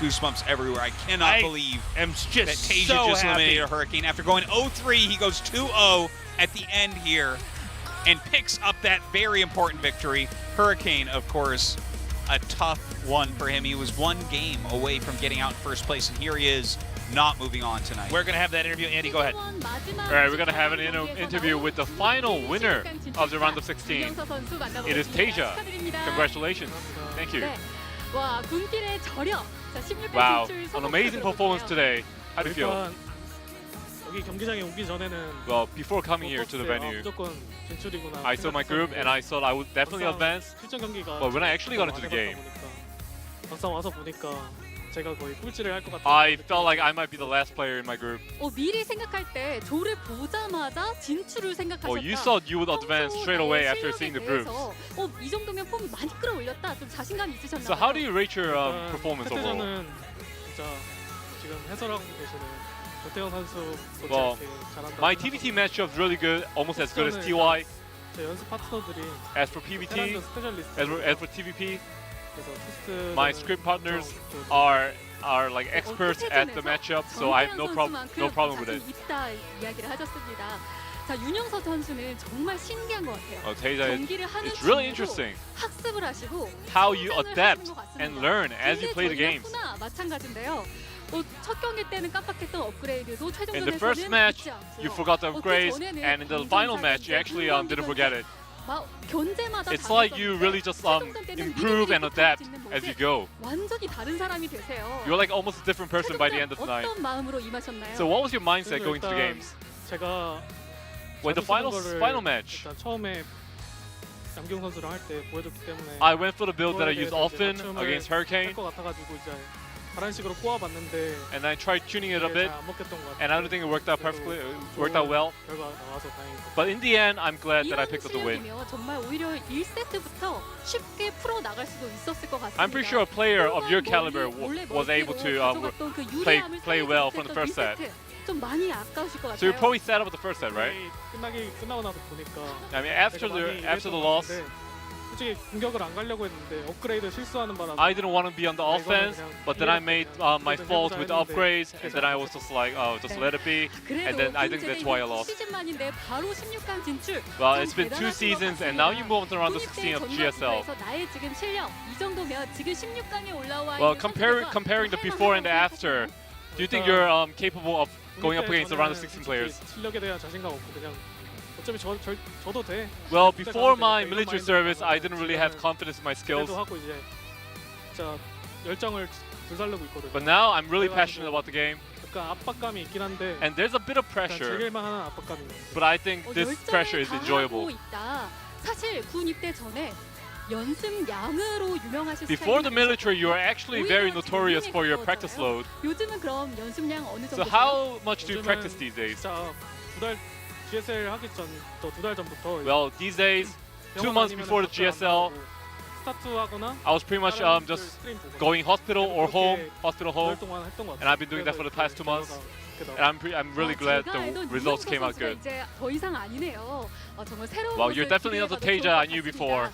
goosebumps everywhere. I cannot believe
just
that Taeja
so
just
happy.
eliminated a Hurricane. After going 0-3, he goes 2-0 at the end here and picks up that very important victory. Hurricane, of course, a tough one for him. He was one game away from getting out in first place, and here he is, not moving on tonight.
We're going to have that interview. Andy, go ahead.
All right, we're going to have an interview with the final winner of the round of 16. It is Taeja. Congratulations. Thank you. Wow, an amazing performance today. How do you feel? Well, before coming here to the venue, I saw my group and I thought I would definitely advance. But when I actually got into the game, I felt like I might be the last player in my group.
미리 생각할 때 조를 보자마자 진출을 생각하셨다.
Well, you thought you would advance straight away after seeing the groups.
이 정도면 폼 많이 끌어올렸다. 좀 자신감이 있으셨나요?
So how do you rate your performance overall?
진짜 지금 해설하고 계시는 조태영 선수
Well, my TBT matchup is really good, almost as good as TY.
제 연습 파트너들이
As for PBT, as for TVP, my script partners are like experts at the matchup, so I have no problem with it.
이야기를 하셨습니다. 자, 윤영서 선수는 정말 신기한 것 같아요.
Taeja,
경기를 하는
it's really
중에도
interesting
학습을 하시고
how you adapt and learn as you play the games.
마찬가지인데요. 첫 경기 때는 깜빡했던 업그레이드도
In the first match, you forgot the upgrades, and in the final match, you actually didn't forget it. It's like you really just improve and adapt as you go.
완전히 다른 사람이 되세요.
You're like almost a different person by the end of the night.
어떤 마음으로 임하셨나요?
So what was your mindset going to the games?
제가
When the final match,
일단 처음에 남경 선수랑 할 때 보여줬기 때문에
I went for the build that I use often against Hurricane.
할것 같아가지고 이제 다른 식으로 꼬아봤는데
and I tried tuning it a bit, and I don't think it worked out perfectly, worked out well.
결과 나와서 다행이고.
But in the end, I'm glad that I picked up the win.
정말 오히려 1세트부터 쉽게 풀어 나갈 수도 있었을 것 같습니다.
I'm pretty sure a player of your caliber was able to play well from the first set.
좀 많이 아까우실 것 같아요.
So you probably sat up at the first set, right?
끝나고 나서 보니까.
I mean, after the loss.
솔직히 공격을 안 가려고 했는데 업그레이드 실수하는 바람에
I didn't want to be on the offense, but then I made my fault with the upgrades, and then I was just like, oh, just let it be, and then I think that's why I lost.
시즌만인데 바로 16강 진출.
Well, it's been 2 seasons, and now you move on to round of 16 of GSL.
나의 지금 실력 이 정도면 지금 16강에 올라와
Well, comparing the before and the after, do you think you're capable of going up against the round of 16 players?
실력에 대한 자신감 없고 그냥. 저도 돼.
Well, before my military service, I didn't really have confidence in my skills.
하고 이제 진짜 열정을 불살르고 있거든요.
But now I'm really passionate about the game.
약간 압박감이 있긴 한데
And there's a bit of
약간
pressure,
즐길만 하는 압박감이 있는
but I think this pressure is enjoyable.
있다. 사실 군 입대 전에 연습량으로 유명하실
Before the military, you are actually very notorious for your practice load.
요즘은 그럼 연습량 어느
So
정도?
how much do you practice these days?
진짜 두달 GSL 하기 두 달 전부터
Well, these days, 2 months before the GSL,
스타트하거나
I was pretty much just going hospital or home, and I've been doing that for the past 2 months. And I'm really glad the results came out good.
이제 더 이상 아니네요. 정말 새로운
Well, you're definitely not the Taeja I knew before.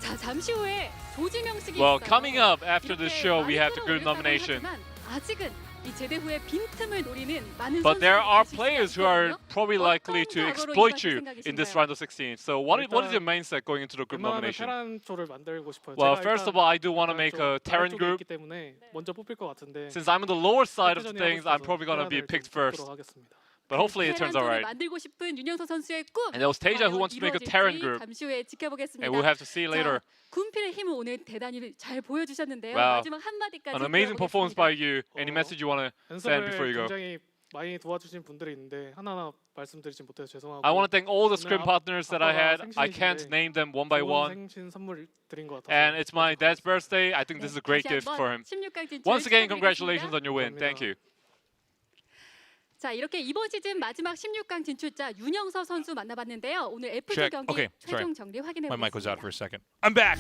자, 잠시 후에 조지명식이
Well,
있어요.
coming up after the show, we have the group
많은
nomination.
하지만 아직은 이 제대 후에 빈틈을 노리는 많은
But there are
선수들이
players who are probably likely to exploit you in this round of 16. So what is your mindset going into the group
웬만하면
nomination?
테란초를 만들고 싶어요.
Well,
제가
first
일단
of all, I do want to make a Terran
아래쪽에
group.
있기 때문에 먼저 뽑힐 것 같은데
Since I'm on the lower side of
끝내전에
things,
하고
I'm probably going to be
테란을
picked
좀
first.
뽑도록 하겠습니다.
But hopefully it turns out right.
만들고 싶은 윤영서 선수의 꿈.
And there was Taeja who wants to make a Terran
이루어질지
group.
잠시 후에 지켜보겠습니다.
And we'll have to see later.
자, 군필의 힘을 오늘 대단히 잘 보여주셨는데요.
Wow.
마지막 한 마디까지
An amazing performance by
들어보겠습니다.
you. Any message you want to send before
연습을
you go?
굉장히 많이 도와주신 분들이 있는데 하나하나 말씀드리지 못해서 죄송하고
I want to thank all the scrim
오늘
partners that I had. I
생신이신데
can't name them one by
좋은
one.
생신 선물 드린 것 같아서
And it's my dad's birthday. I think this is a great
다시
gift
한번
for him.
16강 진출
Once again,
축하드리겠습니다.
congratulations on your win. Thank you.
자, 이렇게 이번 시즌 마지막 16강 진출자 윤영서 선수 만나봤는데요. 오늘 F2
Check.
경기
Okay,
최종 정리 확인해
My mic was out
보겠습니다.
for a second. I'm back.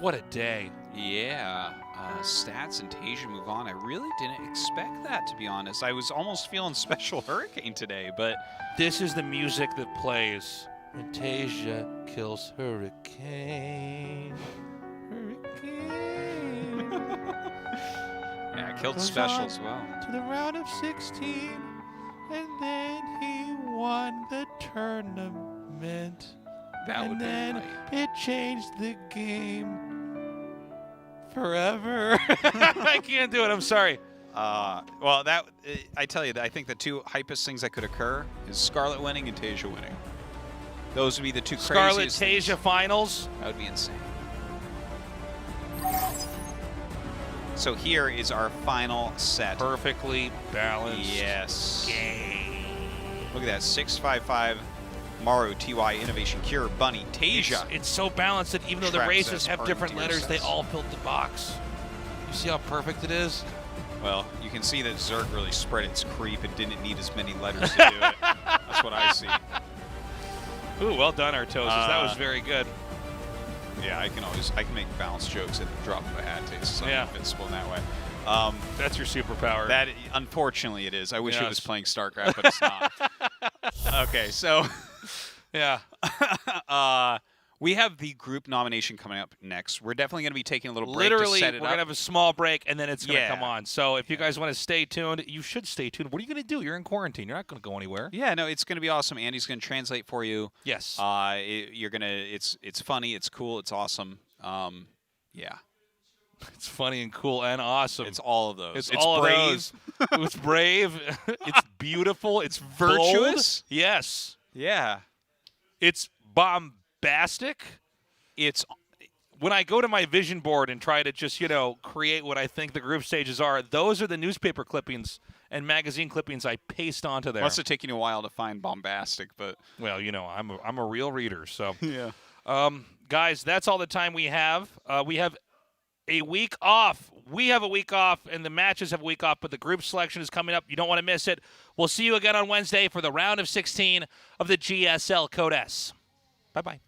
What a day.
Yeah, Stats and Taeja move on. I really didn't expect that, to be honest. I was almost feeling Special Hurricane today, but
This is the music that plays when Taeja kills Hurricane.
yeah, I killed Special as well.
To the round of 16, and then he won the tournament.
That would
And
be
then
right.
it changed the game forever. I can't do it. I'm sorry.
Well, I tell you, I think the two hypest things that could occur is Scarlet winning and Taeja winning. Those would be the two
Scarlet
craziest things.
Taeja finals.
That would be insane. So here is our final set.
Perfectly balanced.
Yes.
Game.
Look at that, 655 Maru, TY, Innovation, Cure, Bunny, Taeja.
It's so balanced that even though the
Trap
races
says
have different
Argentine
letters, they
says.
all built the box. You see how perfect it is?
Well, you can see that Zerg really spread its creep and didn't need as many letters to do it. That's what I see.
Ooh, well done, Artosis. That was very good.
Yeah, I can make balanced jokes at the drop of a hat. It's so invincible in that way.
That's your superpower.
That, unfortunately, it is. I wish it
Yes.
was playing Starcraft, but it's not. Okay, so
yeah.
We have the group nomination coming up next. We're definitely going to be taking a little break
Literally,
to set it
we're
up.
going to have a small break, and then it's going to
Yeah.
come on. So if you guys want to stay tuned, you should stay tuned. What are you going to do? You're in quarantine. You're not going to go anywhere.
Yeah, no, it's going to be awesome. Andy's going to translate for you.
Yes.
You're going to. It's funny. It's cool. It's awesome. Yeah.
It's funny and cool and awesome.
It's all of those.
It's
It's
all
brave.
of those. It's brave. It's beautiful. It's
Virtuous?
bold. Yes.
Yeah.
It's bombastic. It's when I go to my vision board and try to just, create what I think the group stages are, those are the newspaper clippings and magazine clippings I paste onto there.
Must have taken you a while to find bombastic, but
well, I'm a real reader, so
yeah.
Guys, that's all the time we have. We have a week off. We have a week off, and the matches have a week off, but the group selection is coming up. You don't want to miss it. We'll see you again on Wednesday for the round of 16 of the GSL Code S. Bye-bye.